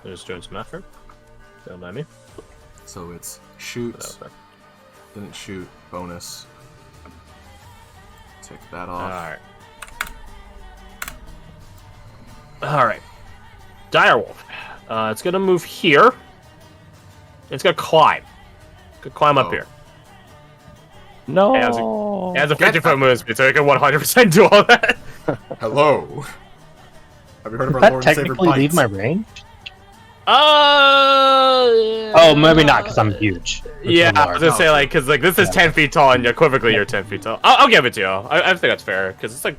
I'm just doing some effort. Don't mind me. So it's shoot, didn't shoot, bonus. Take that off. Alright. Direwolf. It's gonna move here. It's gonna climb. Could climb up here. No. It has a 50-foot movement speed, so it can 100% do all that. Hello. Have you heard of our Does that Lord and Savior technically leave Bites? my range? Oh, maybe not, because I'm huge. Yeah, I was gonna say, No. like, because like this is 10 feet tall, and equivocally you're 10 feet tall. I'll give it to you. I think that's fair, because it's like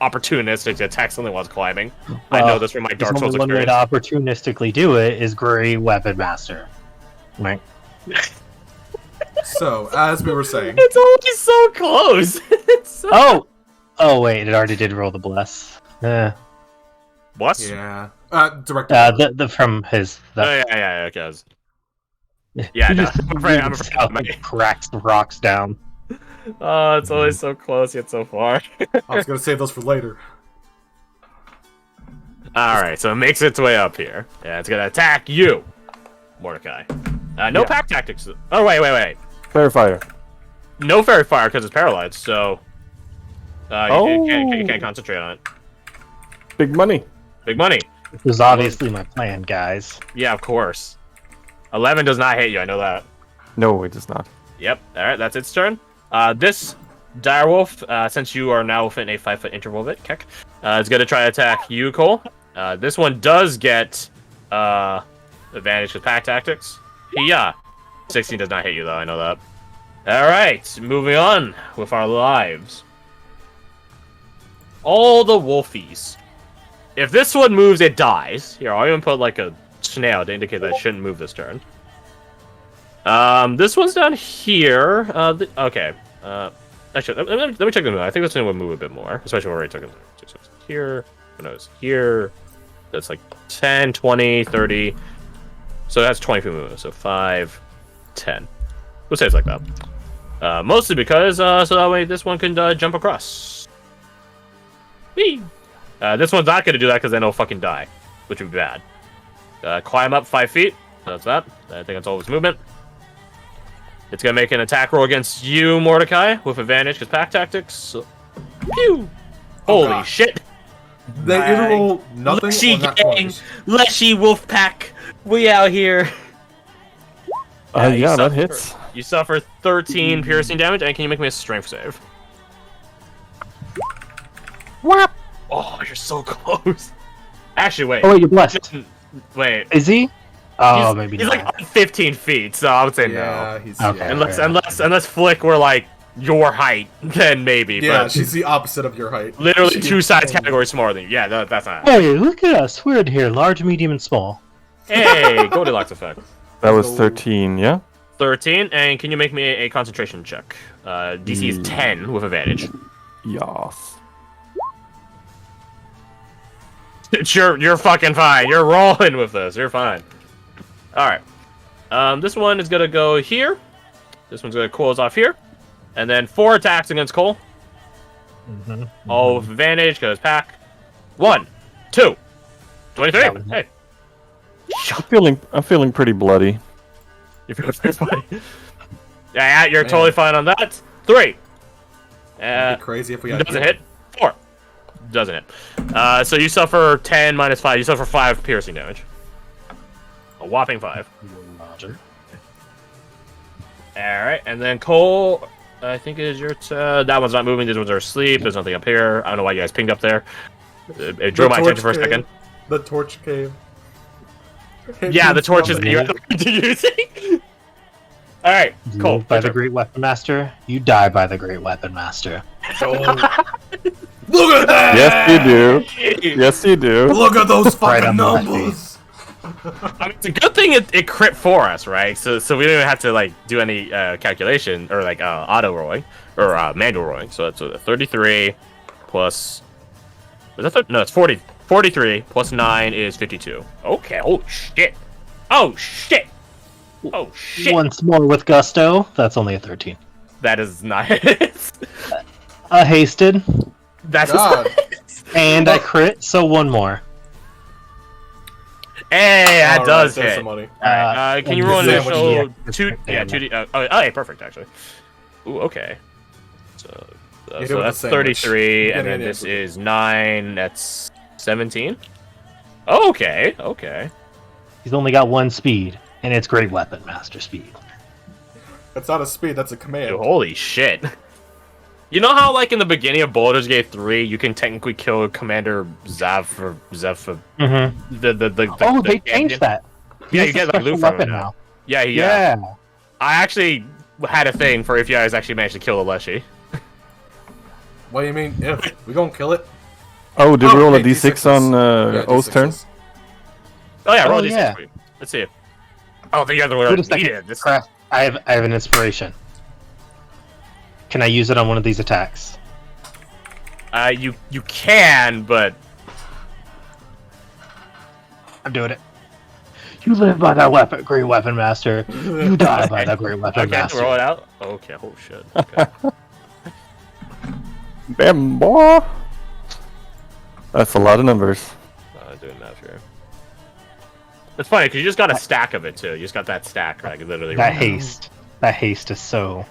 opportunistic to attack something while it's climbing. I know this from my Dark Souls One way to experience. opportunistically do it is Great Weapon Master. Right. So, as we were saying, It's always so close. It's so... Oh wait, it already did roll the bless. What? yeah, direct. The from his. Yeah, okay. Yeah, He no, just I'm afraid moves out and cracks the rocks down. Oh, it's always so close yet so far. I was gonna save those for later. Alright, so it makes its way up here. Yeah, it's gonna attack you, Mordecai. No pack tactics. Oh, wait. Fair fire. No fairy fire because it's paralyzed, so you can't concentrate on it. Big money. Big money. This is obviously my plan, guys. Yeah, of course. 11 does not hit you, I know that. No, it does not. Yep, alright, that's its turn. This direwolf, since you are now within a 5-foot interval of it, Keck, is going to try to attack you, Cole. This one does get advantage with pack tactics. Yeah. 16 does not hit you, though, I know that. Alright, moving on with our lives. All the wolfies. If this one moves, it dies. Here, I'll even put like a snail to indicate that it shouldn't move this turn. This one's down here. Okay. Actually, let me check the move. I think this one would move a bit more, especially when we already took it. So it's here. No, it's here. That's like 10, 20, 30. So that's 20 feet movement. So 5, 10. We'll say it's like that. Mostly because, so that way this one can jump across. Whee! This one's not going to do that because then it'll fucking die, which would be bad. Climb up 5 feet. That's that. I think that's all its movement. It's going to make an attack roll against you, Mordecai, with advantage because pack tactics. So, pew! Holy God. shit! They either roll nothing Leshy or not gang, 20s. Leshy wolf pack, we out here. Yeah, You that suffer- hits. You suffer 13 piercing damage, and can you make me a strength save? Whap! Oh, you're so close. Actually, wait. Oh wait, you're blessed. Wait. Is he? Oh, he's, maybe he's not. like 15 feet, so I would say Yeah, no. he's Okay. yeah. Unless Flick were like your height, then maybe. Yeah, but she's the opposite of your height. literally She- 2 size categories smaller than you. Yeah, that's not. Hey, look at us. We're in here, large, medium, and small. Hey, Goldilocks effect. That was 13, yeah? 13, and can you make me a concentration check? DC is 10 with advantage. Yes. You're fucking fine. You're rolling with this. You're fine. Alright. This one is gonna go here. This one's gonna close off here. And then 4 attacks against Cole. All with advantage, because pack. 1, 2, 23. Hey. I'm feeling pretty bloody. You're feeling pretty funny. Yeah, you're totally fine on that. 3. It'd be crazy if we had Doesn't hit. 4. Doesn't hit. So you suffer 10 minus 5. You suffer 5 piercing damage. A whopping 5. Roger. Alright, and then Cole, I think it is your turn. That one's not moving. These ones are asleep. There's nothing up here. I don't know why you guys pinged up there. It drew my attention for a second. The torch cave. Yeah, the torches that you have to using. Alright, You Cole. live by your the turn. Great Weapon Master. You die by the Great Weapon Master. Look at that! Yes, you do. Yes, you do. Look at those Right fucking on the left numbers! I mean, it's a good thing it crit for us, right? So we don't even have to like do any calculation or like auto rolling or manual rolling. So that's 33 plus. Was that no? It's 40. 43 plus 9 is 52. Okay. Oh shit. Oh shit. Oh shit. Once more with gusto. That's only a 13. That is not. A hasted, That's God. and I crit, so one more. Hey, that All does right, there's hit. some money. Can you roll an sandwich initial check. 2? Yeah, 2D. Oh, hey, perfect actually. Ooh, okay. So, You hit so with that's the sandwich. 33, You're and getting then an this answer. is 9. That's 17. Okay, okay. He's only got 1 speed, and it's Great Weapon Master speed. That's not a speed, that's a command. Dude, holy shit. You know how, like, in the beginning of Baldur's Gate 3, you can technically kill Commander Zav or Zeph, Mm-hmm. the They champion? changed that. He Yeah, has you a get like special loot from him weapon now. Yeah, I actually had a thing for if you guys actually managed to kill the Leshy. What do you mean, if? We gonna kill it? Oh, did we roll a hey, d6 on Yeah, O's turn? D6s. Oh yeah, roll Oh, these yeah. for you. Let's see. I don't think you guys would Wait a have second. needed this. Crap. I have an inspiration. Can I use it on one of these attacks? You can, but I'm doing it. You live by that weapon, Great Weapon Master. You die by that Great Weapon okay, Master. roll it out. Okay, oh shit. Okay. Damn, boy! That's a lot of numbers. Doing that here. It's funny because you just got a stack of it too. You just got that stack, like literally. That haste. That haste is so.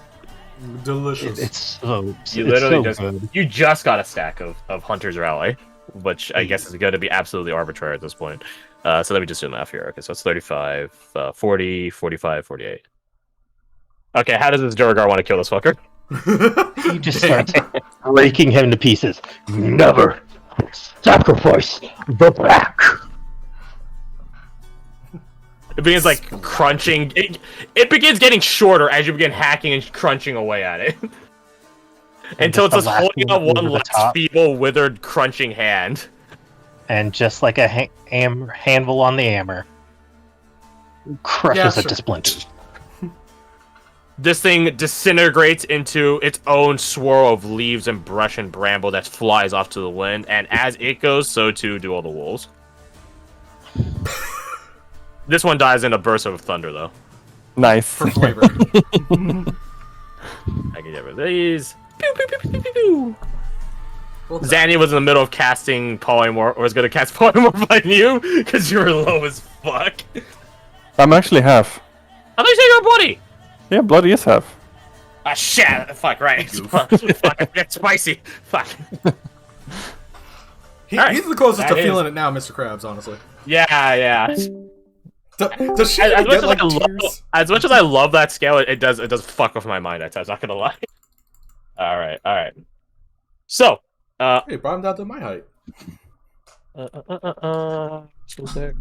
Delicious. It's so. You it's literally so just good. you just got a stack of Hunter's Rally, which I guess is going to be absolutely arbitrary at this point. So let me just do math here. Okay, so it's 35, 40, 45, 48. Okay, how does this Durgar want to kill this fucker? You just start breaking him to pieces. Never sacrifice the back. It begins like crunching. It begins getting shorter as you begin hacking and crunching away at it. Until it's just just the last holding out one one over the last top. feeble, withered, crunching hand. And just like a handle on the hammer, crushes Yeah, it to sure. splinters. This thing disintegrates into its own swirl of leaves and brush and bramble that flies off to the wind, and as it goes, so too do all the wolves. This one dies in a burst of thunder, though. Nice. For flavor. I can get rid of these. Pew, pew, pew, pew, pew, pew. Well done. Zanny was in the middle of casting Polymorph, or was going to cast Polymorph on you, because you were low as fuck. I'm actually half. I thought you said you were bloody! Yeah, bloody is half. Ah, shit! Fuck, right. Goof. Fuck, get spicy. Fuck. Alright. He's the closest to That feeling it now, Mr. Krabs, honestly. Yeah. Does she As even much get, like, as, tears? as I love that scale, it does fuck with my mind at times, not gonna lie. Alright. So, Hey, brought him down to my height. so sick.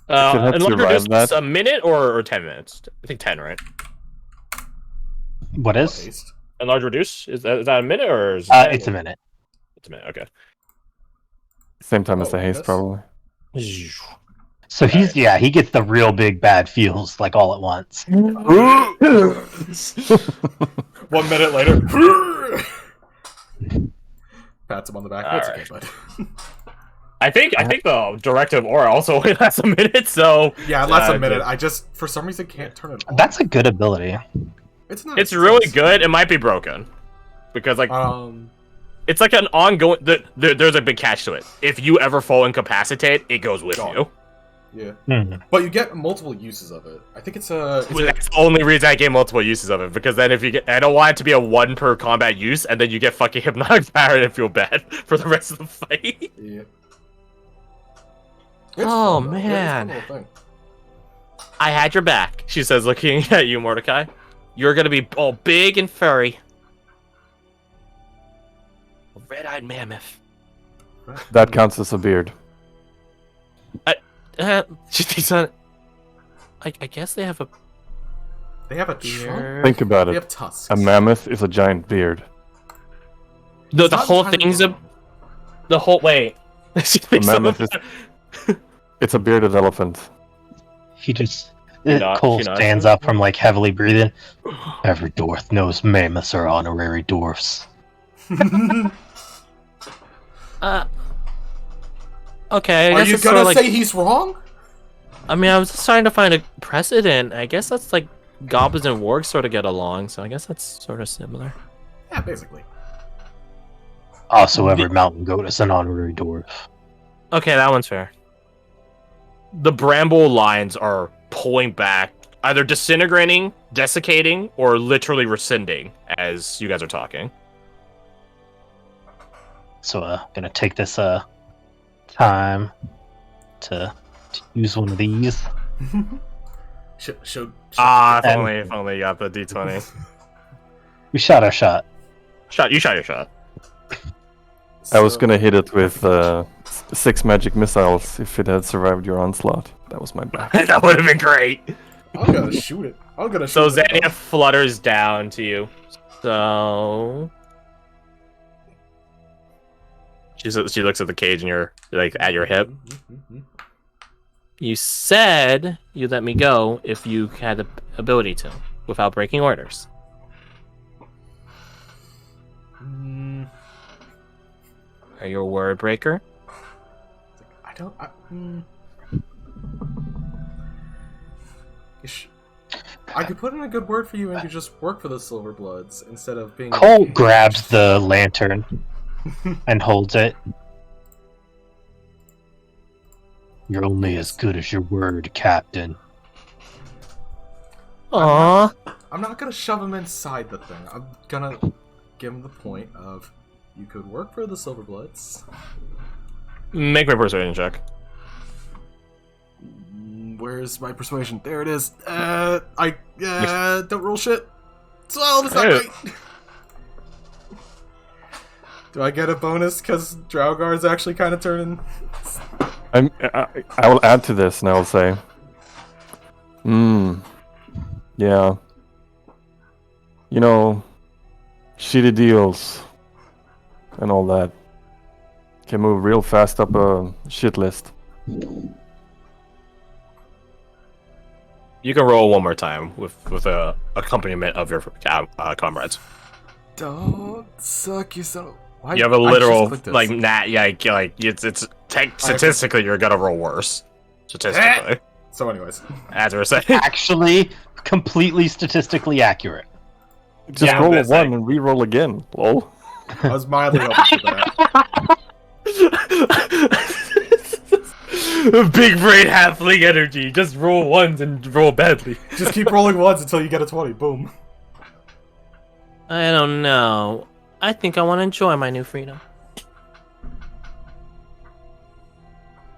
Should have And survived reduce that. a minute or 10 minutes? I think 10, right? What is? Taste. And large reduce? Is that a minute or is It's a minute. It's a minute, okay. Same time as Oh, the haste, yes. probably. So he gets the real big bad feels like all at once. 1 minute later. Pats him on the back. That's okay, bud. I think the directive aura also only lasts a minute, so Yeah, it lasts a minute. just- I just, for some reason, can't turn it on. That's a good ability. It's not. it's really good. It might be broken because like it's like an ongoing. There's a big catch to it. If you ever fall incapacitated, it goes with Gone. you. Yeah. Hmm. But you get multiple uses of it. I think it's a. That's the only reason I get multiple uses of it, because then if you get, I don't want it to be a 1 per combat use, and then you get fucking hypnotic power and feel bad for the rest of the fight. Yeah. Oh, fun, though. Yeah, man. it's a fun little thing. I had your back, she says, looking at you, Mordecai. You're gonna be all big and furry. A red-eyed mammoth. That counts as a beard. She thinks on. I guess they have a They have a trunk. beard. Think about They it. have tusks. A mammoth is a giant beard. The It's not whole entirely thing's a. wrong. The whole wait. She A thinks mammoth of- is. It's a bearded elephant. He just she Cole nods. stands up from like heavily breathing. Every dwarf knows mammoths are honorary dwarfs. Okay, I Are guess you it's sort gonna of like. say he's wrong? I mean, I was just trying to find a precedent. I guess that's like goblins and wargs sort of get along, so I guess that's sort of similar. Yeah, basically. Also, every mountain goat is an honorary dwarf. Okay, that one's fair. the bramble lines are pulling back, either disintegrating, desiccating, or literally rescinding as you guys are talking. So, gonna take this time to use one of these. Should If only you got the D20. We shot our shot. You shot your shot. I was gonna hit it with 6 magic missiles if it had survived your onslaught. That was my bad. That would have been great. I'm gonna shoot it. So Xania flutters down to you. So she looks at the cage and you're like at your hip. You said you'd let me go if you had the ability to, without breaking orders. Are you a word breaker? I don't. I could put in a good word for you and you just work for the Silverbloods instead of being. Cole grabs the lantern and holds it. You're only as good as your word, Captain. Aww. I'm not gonna shove him inside the thing. I'm gonna give him the point of you could work for the Silverbloods. Make me a persuasion check. Where's my persuasion? There it is. Don't roll shit. 12 is not Hey. great. Do I get a bonus because Draugr's actually kind of turning? I will add to this and I will say, yeah. You know, shitty deals and all that can move real fast up a shit list. You can roll one more time with a accompaniment of your comrades. Don't suck yourself. Why? You have a I just literal clicked this. like it's statistically you're gonna roll worse. Statistically, So, anyways, as we're saying. Actually, completely statistically accurate. Just Yeah, roll a that's 1 and re-roll again. Lol. I was mildly hoping for that. Big brain halfling energy. Just roll ones and roll badly. Just keep rolling ones until you get a 20. Boom. I don't know. I think I want to enjoy my new freedom.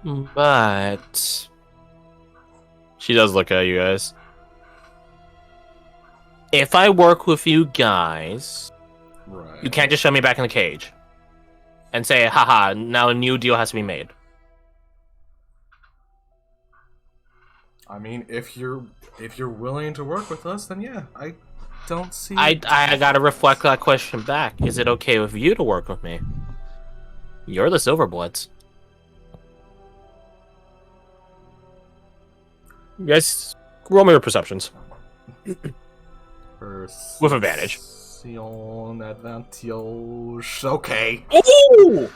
But she does look at you guys. If I work with you guys, Right. you can't just shove me back in the cage and say, haha, now a new deal has to be made. I mean, if you're willing to work with us, then yeah, I don't see. I gotta reflect that question back. Is it okay with you to work with me? You're the Silverbloods. You guys, roll me your perceptions. With advantage. Advantage. Okay. Ooh!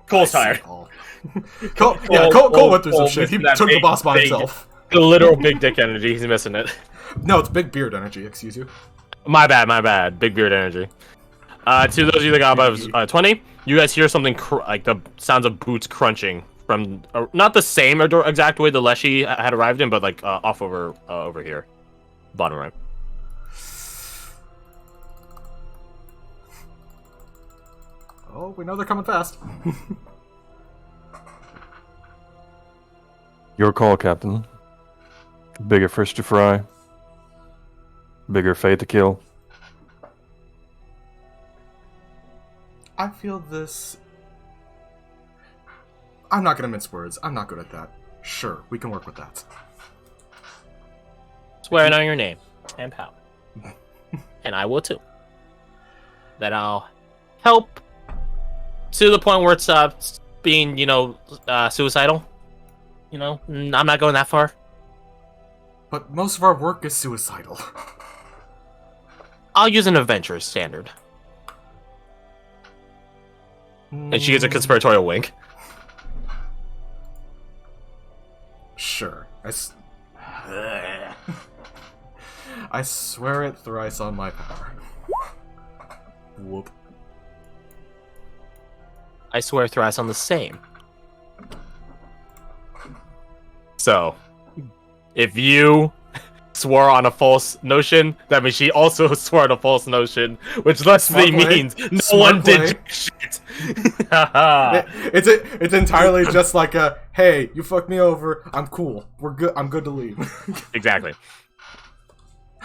Cole's tired. Cole went through some shit. He took the boss by himself. The literal big dick energy. He's missing it. No, it's big beard energy. Excuse you. My bad. Big beard energy. To those of you that got above 20, you guys hear something like the sounds of boots crunching from not the same exact way the Leshy had arrived in, but like off over here, bottom right. Oh, we know they're coming fast. Your call, Captain. Bigger fish to fry. Bigger fate to kill. I feel this. I'm not gonna mince words. I'm not good at that. Sure, we can work with that. Swearing on your name and power, and I will too. That I'll help to the point where it's being, suicidal. You know, I'm not going that far. But most of our work is suicidal. I'll use an adventurer's standard. And she gives a conspiratorial wink. Sure. I swear it thrice on my power. Whoop. I swear thrice on the same. So, if you swore on a false notion, that means she also swore on a false notion, which literally means no Smart one play. did jack shit. Haha. It's entirely just like a, hey, you fucked me over. I'm cool. We're good. I'm good to leave. Exactly.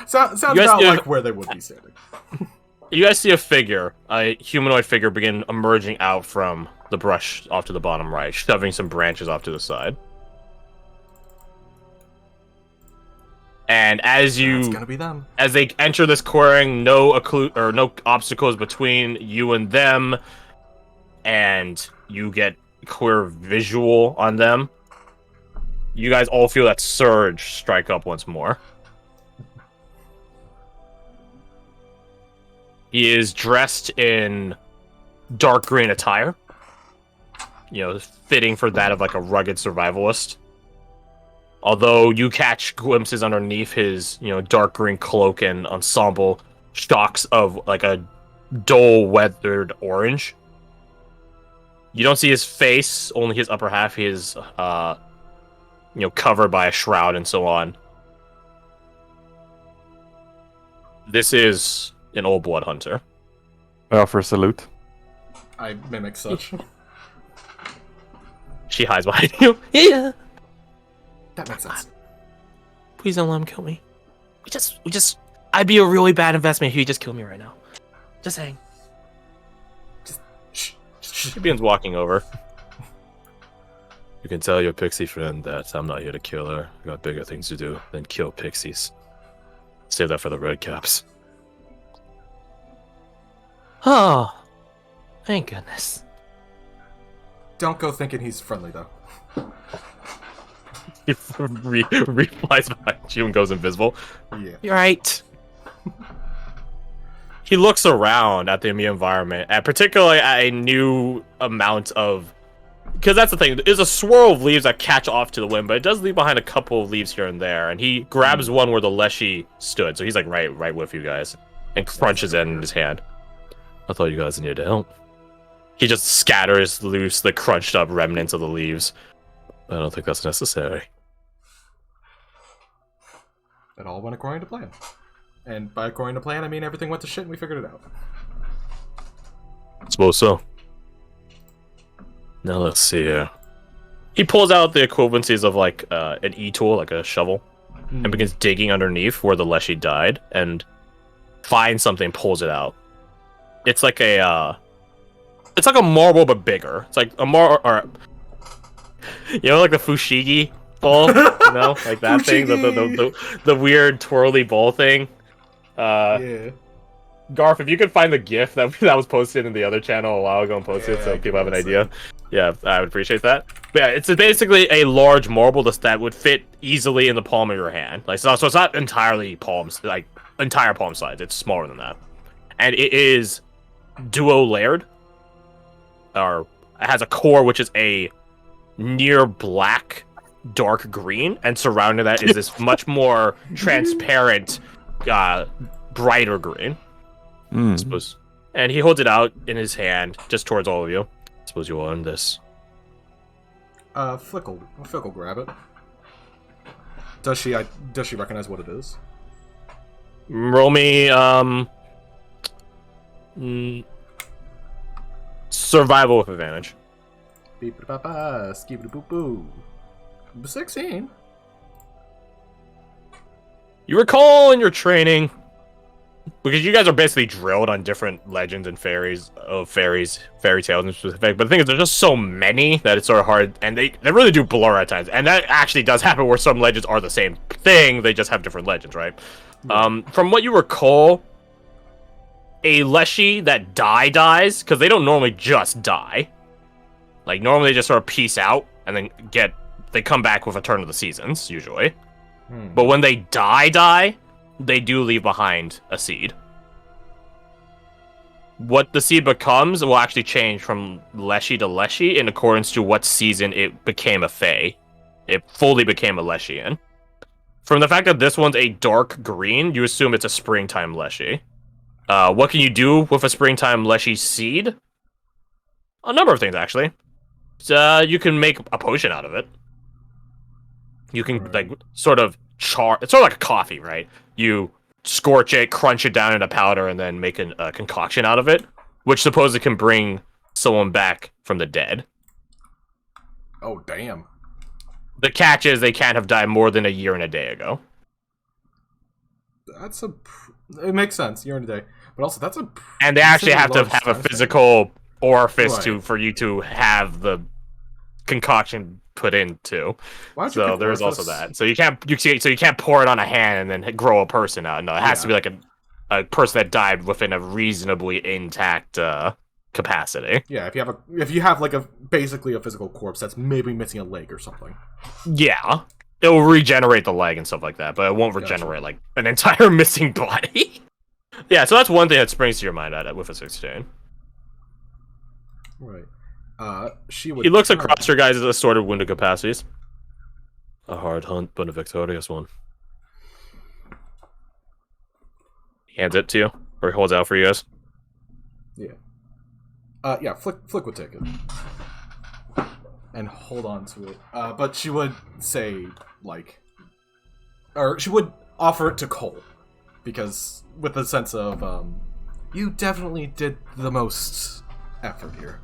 Sounds You guys about do- like where they would be standing. You guys see a figure, a humanoid figure, begin emerging out from the brush off to the bottom right, shoving some branches off to the side. And as It's gonna be them. as they enter this clearing, no obstacles between you and them, and you get clear visual on them. You guys all feel that surge strike up once more. He is dressed in dark green attire, fitting for that of like a rugged survivalist. Although you catch glimpses underneath his, dark green cloak and ensemble shocks of like a dull weathered orange. You don't see his face, only his upper half. He is, covered by a shroud and so on. This is an old blood hunter. I offer a salute. I mimic such. She hides behind you. Yeah. That makes sense. Please don't let him kill me. I'd be a really bad investment if he just killed me right now. Just saying. Shh. She begins walking over. You can tell your pixie friend that I'm not here to kill her. I got bigger things to do than kill pixies. Save that for the red caps. Oh, thank goodness. Don't go thinking he's friendly though. He flies behind you and goes invisible. Yeah. You're right. He looks around at the environment, and particularly at a new amount of... Because that's the thing, there's a swirl of leaves that catch off to the wind, but it does leave behind a couple of leaves here and there, and he grabs one where the Leshy stood, so he's like right with you guys, and crunches it in his hand. I thought you guys needed help. He just scatters loose the crunched up remnants of the leaves. I don't think that's necessary. It all went according to plan. And by according to plan, I mean everything went to shit and we figured it out. I suppose so. Now let's see here. He pulls out the equivalencies of like an E-tool, like a shovel, and begins digging underneath where the Leshy died, and finds something, pulls it out. It's like a marble but bigger. It's like a like the fushigi ball, like that thing, the weird twirly ball thing. Yeah. Garth, if you could find the GIF that was posted in the other channel a while ago and post it so people have an idea. Yeah, I would appreciate that. But yeah, it's basically a large marble that would fit easily in the palm of your hand. So it's not entirely palms, like entire palm size. It's smaller than that. And it is duo layered. Or it has a core which is a near black, dark green, and surrounding that is this much more transparent, brighter green. I suppose. And he holds it out in his hand, just towards all of you. I suppose you will earn this. Flick will grab it. Does she recognize what it is? Roll me, survival with advantage. Beep-a-ba-ba, skip-a-boo-boo. 16. You recall in your training, because you guys are basically drilled on different legends and fairy tales in specific, but the thing is, there's just so many that it's sort of hard, and they really do blur at times, and that actually does happen where some legends are the same thing, they just have different legends, right? Yeah. From what you recall, a Leshy that dies, because they don't normally just die. Like, normally they just sort of peace out, and then they come back with a turn of the seasons, usually. But when they die, they do leave behind a seed. What the seed becomes will actually change from Leshy to Leshy in accordance to what season it became a Fae. It fully became a Leshy in. From the fact that this one's a dark green, you assume it's a springtime Leshy. What can you do with a springtime Leshy seed? A number of things, actually. You can make a potion out of it. You can Right. like sort of char. It's sort of like a coffee, right? You scorch it, crunch it down into powder, and then make a concoction out of it, which supposedly can bring someone back from the dead. Oh, damn. The catch is they can't have died more than a year and a day ago. That's it makes sense, year and a day. But also, that's a... And they actually have to large have a time physical orifice Right. for you to have the concoction put into. Why don't you So pick there's also orifice? that. So you can't pour it on a hand and then grow a person out. No, it has to be like a person that died within a reasonably intact capacity. Yeah, if you have like basically a physical corpse that's maybe missing a leg or something. Yeah. It will regenerate the leg and stuff like that, but it won't Gotcha. regenerate like an entire missing body. Yeah, so that's one thing that springs to your mind at it with a 16. Right. She would. He looks across your guys' assorted wounded capacities. A hard hunt, but a victorious one. He hands it to you, or he holds it out for you guys. Yeah. Yeah. Flick would take it and hold on to it. But she would say like, or she would offer it to Cole because with a sense of you definitely did the most effort here.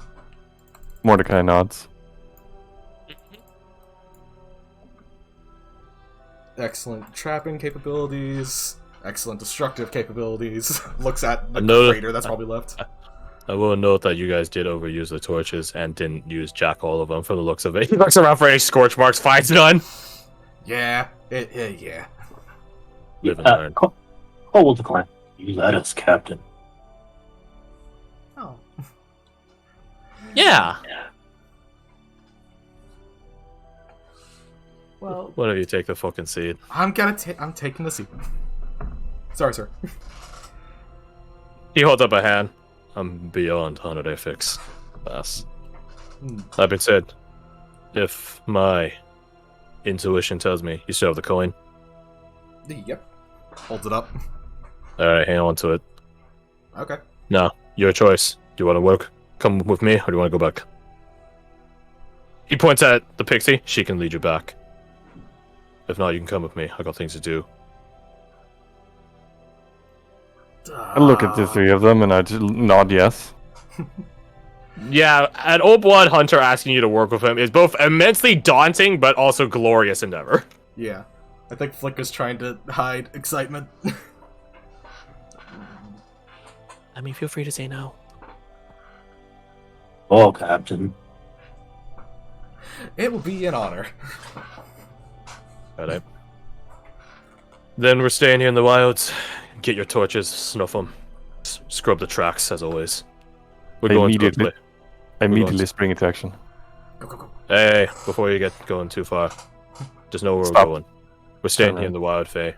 Mordecai nods. Excellent trapping capabilities. Excellent destructive capabilities. Looks at the No. crater that's probably left. I will note that you guys did overuse the torches and didn't use jack all of them from the looks of it. He looks around for any scorch marks, finds none. Yeah. Yeah. Live and learn. Cole will decline. You let us, Captain. Oh. Yeah. Well, Why don't you take the fucking seed? I'm taking the seat. Sorry, sir. He holds up a hand. I'm beyond 100 fix. Pass. That being said, if my intuition tells me you still have the coin, Yep. Holds it up. alright, hang on to it. Okay. No, your choice. Do you want to work? Come with me, or do you want to go back? He points at the pixie. She can lead you back. If not, you can come with me. I got things to do. I look at the three of them and I just nod yes. Yeah, an old blood hunter asking you to work with him is both immensely daunting, but also glorious endeavor. Yeah. I think Flick is trying to hide excitement. I mean, feel free to say no. Oh, Captain. It will be an honor. Alright. Then we're staying here in the wilds. Get your torches, snuff them. Scrub the tracks, as always. We're going to go Immediately. play. I immediately going- spring into action. Go. Hey, before you get going too far, just know where Stop. we're going. We're staying Alright. here in the wild, Fae.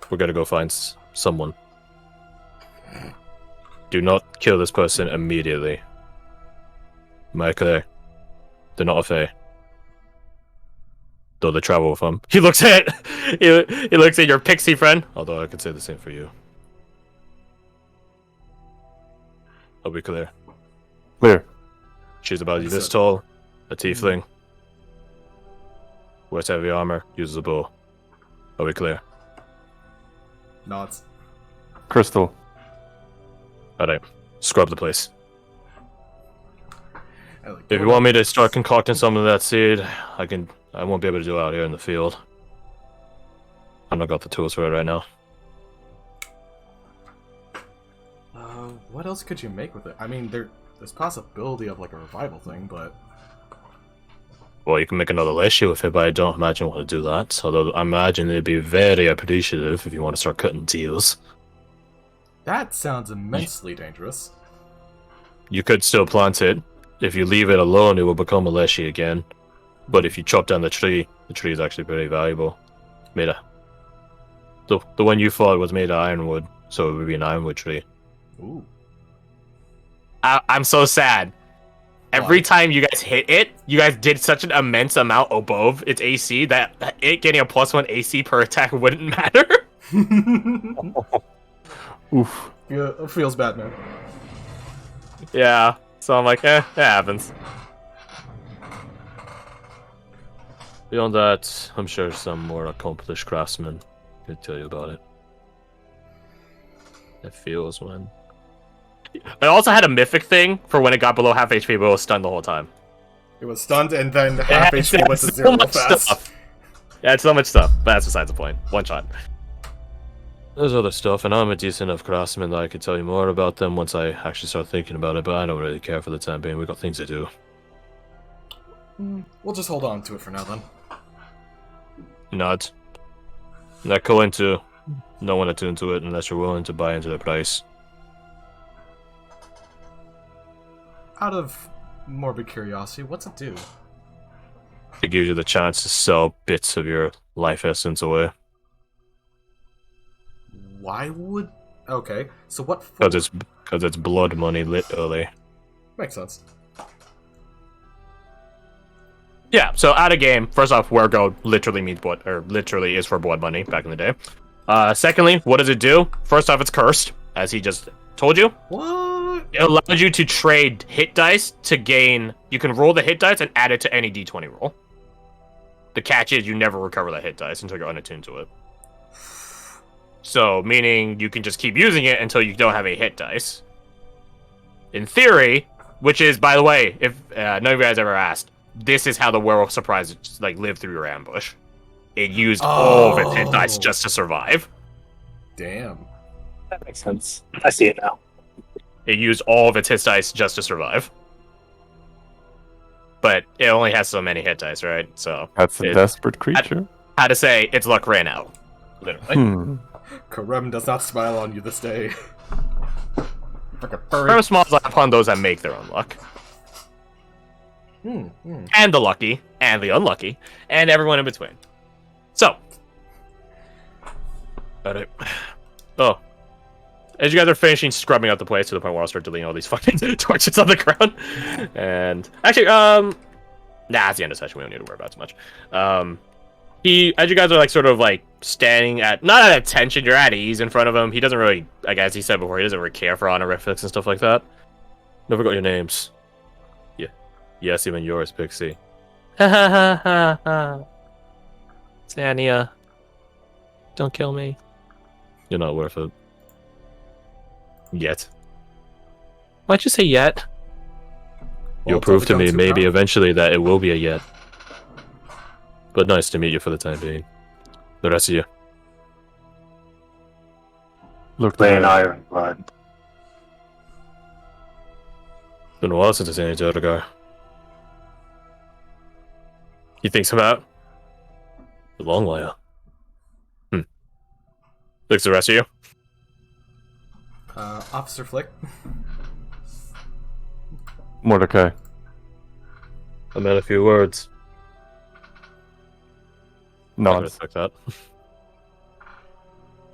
We're gonna go find someone. Do not kill this person immediately. Am I clear? They're not a Fae. Though they travel with them. He looks at he looks at your pixie friend. Although I could say the same for you. I'll be clear. Clear. She's about this Understood. tall, a tiefling. Wears heavy armor, uses a bow. Are we clear? Nods. Crystal. Alright. Scrub the place. Like, If you want me to start concocting some of that seed, I won't be able to do it out here in the field. I've not got the tools for it right now. What else could you make with it? I mean, there's possibility of like a revival thing, but Well, you can make another issue with it, but I don't imagine you want to do that. Although I imagine it'd be very appreciative if you want to start cutting deals. that sounds immensely dangerous. You could still plant it. If you leave it alone, it will become a leshy again. But if you chop down the tree is actually pretty valuable. The one you fought was made of ironwood, so it would be an ironwood tree. Ooh. I'm so sad. Every Why? time you guys hit it, you guys did such an immense amount above its AC that it getting a +1 AC per attack wouldn't matter. Oof. Yeah, it feels bad, man. Yeah, so I'm like, it happens. Beyond that, I'm sure some more accomplished craftsmen could tell you about it. It feels when. I also had a mythic thing for when it got below half HP, but it was stunned the whole time. It was stunned, and then half HP went to so zero real much fast. stuff. Yeah, it's so much stuff, but that's besides the point. One shot. There's other stuff, and I'm a decent enough craftsman that I could tell you more about them once I actually start thinking about it, but I don't really care for the time being. We've got things to do. We'll just hold on to it for now, then. Not. Not going to. No one attune to it unless you're willing to buy into the price. Out of morbid curiosity, what's it do? It gives you the chance to sell bits of your life essence away. Why would... Okay, so what... Because it's blood money, literally. Makes sense. Yeah, so out of game, first off, where go literally means blood, or literally is for blood money back in the day. Secondly, what does it do? First off, it's cursed, as he just told you. What? It allows you to trade hit dice to gain... You can roll the hit dice and add it to any d20 roll. The catch is you never recover that hit dice until you're unattuned to it. So, meaning you can just keep using it until you don't have a hit dice. In theory, which is, by the way, if none of you guys ever asked, this is how the werewolf surprise lived through your ambush. It used all of its hit dice just to survive. Damn. That makes sense. I see it now. It used all of its hit dice just to survive. But it only has so many hit dice, right? So That's a desperate creature. how to say its luck ran out. Literally. Karem does not smile on you this day. Karem smiles upon those that make their own luck. And the lucky, and the unlucky, and everyone in between. So. Oh. As you guys are finishing scrubbing out the place to the point where I'll start deleting all these fucking torches on the ground. And actually, it's the end of the session. We don't need to worry about it too much. As you guys are like sort of like standing at, not at attention, you're at ease in front of him. He doesn't really, like as he said before, he doesn't really care for honorifics and stuff like that. Never got your names. Yeah. Yes, even yours, Pixie. Ha ha ha ha ha. Zania. Don't kill me. You're not worth it. Yet. Why'd you say yet? You'll prove to me maybe eventually that it will be a yet. But nice to meet you for the time being. The rest of you. Look, Playing Iron Blood. Been a while since I've seen any other guy. He thinks about a long while. Thanks the rest of you. Officer Flick. Mordecai. I meant a few words. I Nods. respect that.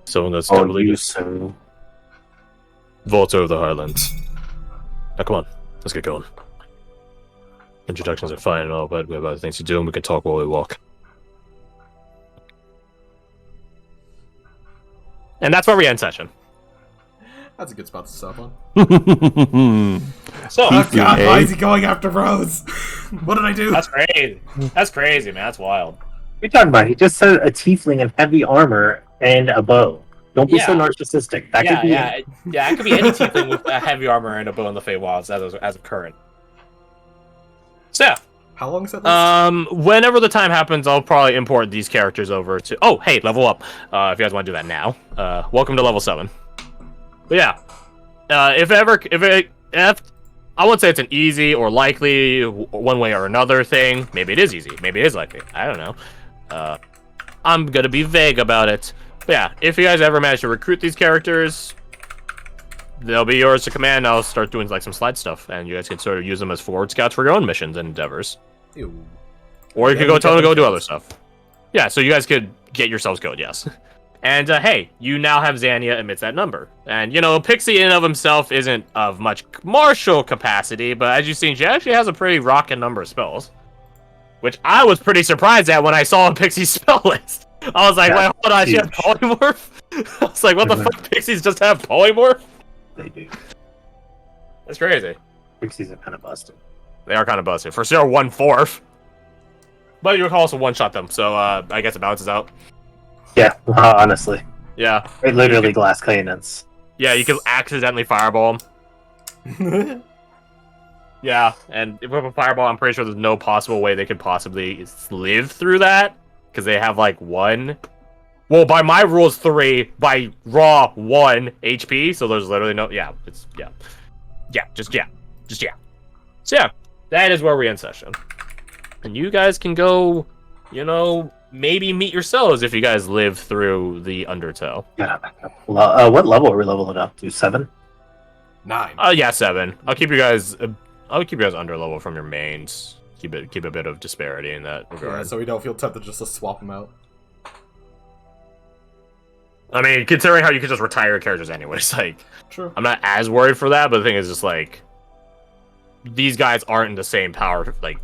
Someone that's Oh, totally you so. Volta of the Highlands. Now come on, let's get going. Introductions are fine and all, but we have other things to do and we can talk while we walk. And that's where we end session. That's a good spot to stop on. So, Oh god, why is he going after Rose? What did I do? that's crazy. That's crazy, man. That's wild. What are you talking about? He just said a tiefling in heavy armor and a bow. Don't be so Yeah. narcissistic. That could be yeah. It could be any tiefling with a heavy armor and a bow in the Feywilds as of current. So, How long is that? whenever the time happens, I'll probably import these characters over to. Oh, hey, level up. If you guys want to do that now, welcome to level 7. But yeah, if I wouldn't say it's an easy or likely one way or another thing. Maybe it is easy. Maybe it is likely. I don't know. I'm gonna be vague about it. But yeah, if you guys ever manage to recruit these characters, they'll be yours to command. I'll start doing like some slide stuff, and you guys can sort of use them as forward scouts for your own missions and endeavors. Ew. Or you Yeah, could go we tell them to go definitely do can. other stuff. Yeah, so you guys could get yourselves going, yes. And hey, you now have Zania amidst that number. And you know, Pixie in and of himself isn't of much martial capacity, but as you've seen, she actually has a pretty rockin' number of spells. Which I was pretty surprised at when I saw Pixie's spell list. I was like, That's wait, hold on, she has huge. polymorph? I was like, what the fuck, Pixies just have polymorph? They do. That's crazy. Pixies are kind of busted. They are kind of busted. For sure, 1/4. But you can also one-shot them, so I guess it balances out. Yeah, honestly. Yeah. They're literally glass cannons. Yeah, you can accidentally fireball them. Yeah, and if we have a fireball, I'm pretty sure there's no possible way they could possibly live through that, because they have, like, 1. Well, by my rules, 3. By raw, 1 HP, so there's literally no... Yeah, it's... Yeah. Yeah, just yeah. So, yeah, that is where we end session. And you guys can go, you know, maybe meet yourselves if you guys live through the Undertale. Yeah. What level are we leveling up to? 7? 9. Yeah, 7. I'll keep you guys under level from your mains. Keep a bit of disparity in that regard. Yeah, so we don't feel tempted just to swap them out. I mean, considering how you could just retire your characters anyways, like, True. I'm not as worried for that, but the thing is just, like, these guys aren't in the same power, like,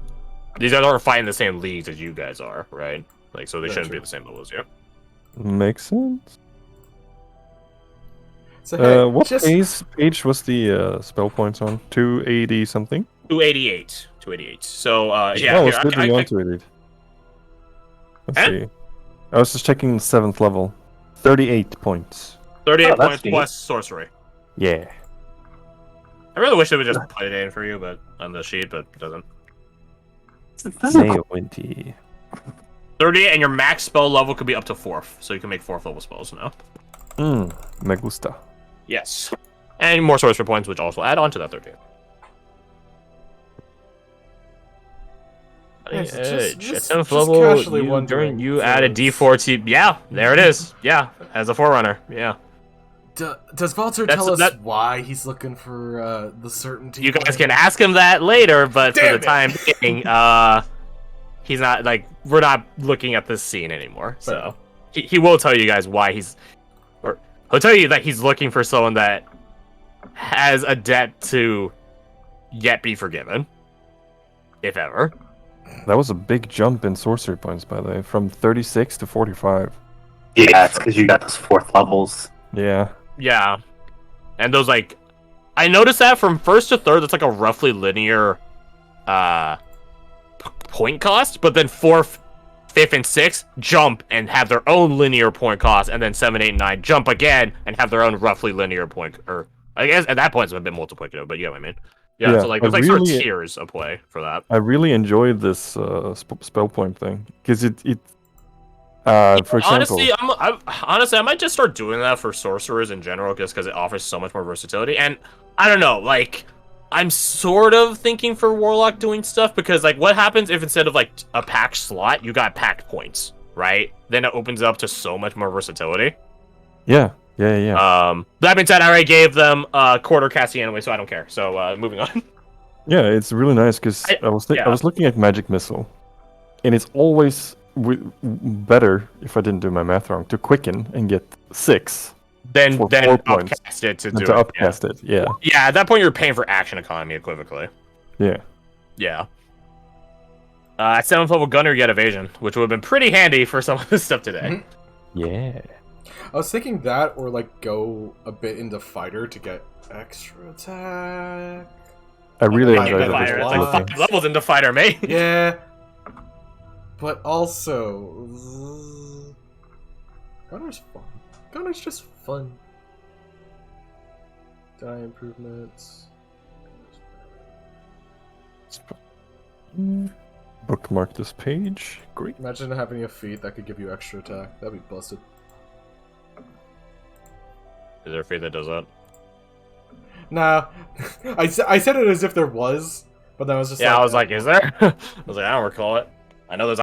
these guys aren't fighting the same leagues as you guys are, right? Like, so they That's shouldn't true. be at the same level as you. Makes sense. So, hey, What just... page was the spell points on? 280 something? 288. 288. So, yeah, Oh, here, it's literally on 288. Let's Eh? see. I was just checking 7th level. 38 points. 38 Oh, that's points neat. plus sorcery. Yeah. I really wish they would just put it in for you, but on the sheet, but it doesn't. Nail 20. 38, and your max spell level could be up to 4th, so you can make 4th level spells now. Me gusta. Yes. And more sorcery points, which also add on to that 38. Yeah, just level, casually you, wondering, you add a D4 to... Yeah, there it is. Yeah, as a Forerunner. Yeah. Does Valter That's- tell us that- why he's looking for the certainty? You guys can ask him that later, but for Damn the it. time being, he's not, like, we're not looking at this scene anymore. So he will tell you guys why or he'll tell you that he's looking for someone that has a debt to yet be forgiven, if ever. That was a big jump in sorcery points, by the way, from 36 to 45. Yeah, it's because you got those 4th levels. Yeah. Yeah, and those, like, I noticed that from 1st to 3rd, that's like a roughly linear point cost, but then 4th, 5th, and 6th jump and have their own linear point cost, and then 7, 8, and 9 jump again and have their own roughly linear point, or I guess at that point it's a bit multiplicative, but you know what I mean. Yeah, Yeah, so like I there's like sort of really- tiers of play for that. I really enjoyed this spell point thing. Because for example... Honestly, I might just start doing that for sorcerers in general, just because it offers so much more versatility. And I don't know, like, I'm sort of thinking for Warlock doing stuff, because, like, what happens if instead of, like, a packed slot, you got packed points, right? Then it opens up to so much more versatility. Yeah. That being said, I already gave them quarter casting anyway, so I don't care. So, moving on. Yeah, it's really nice, because I was looking at Magic Missile, and it's always better, if I didn't do my math wrong, to quicken and get 6 Then for 4 points upcast it to than do to it. upcast it. Yeah. Yeah, at that point, you're paying for action economy equivocally. Yeah. Yeah. At 7th level gunner, you get evasion, which would have been pretty handy for some of this stuff today. Yeah. I was thinking that, or like go a bit into fighter to get extra attack. I really Like, enjoyed like, that. Fighter, it's Why? like 5 levels into fighter, mate. Yeah, but also gunner's fun. Gunner's just fun. Die improvements. Bookmark this page. Great. Imagine having a feat that could give you extra attack. That'd be busted. Is there a feat that does that? Nah, I said it as if there was, but then I was just Yeah, like, I was like, is there? I was like, I don't recall it. I know there's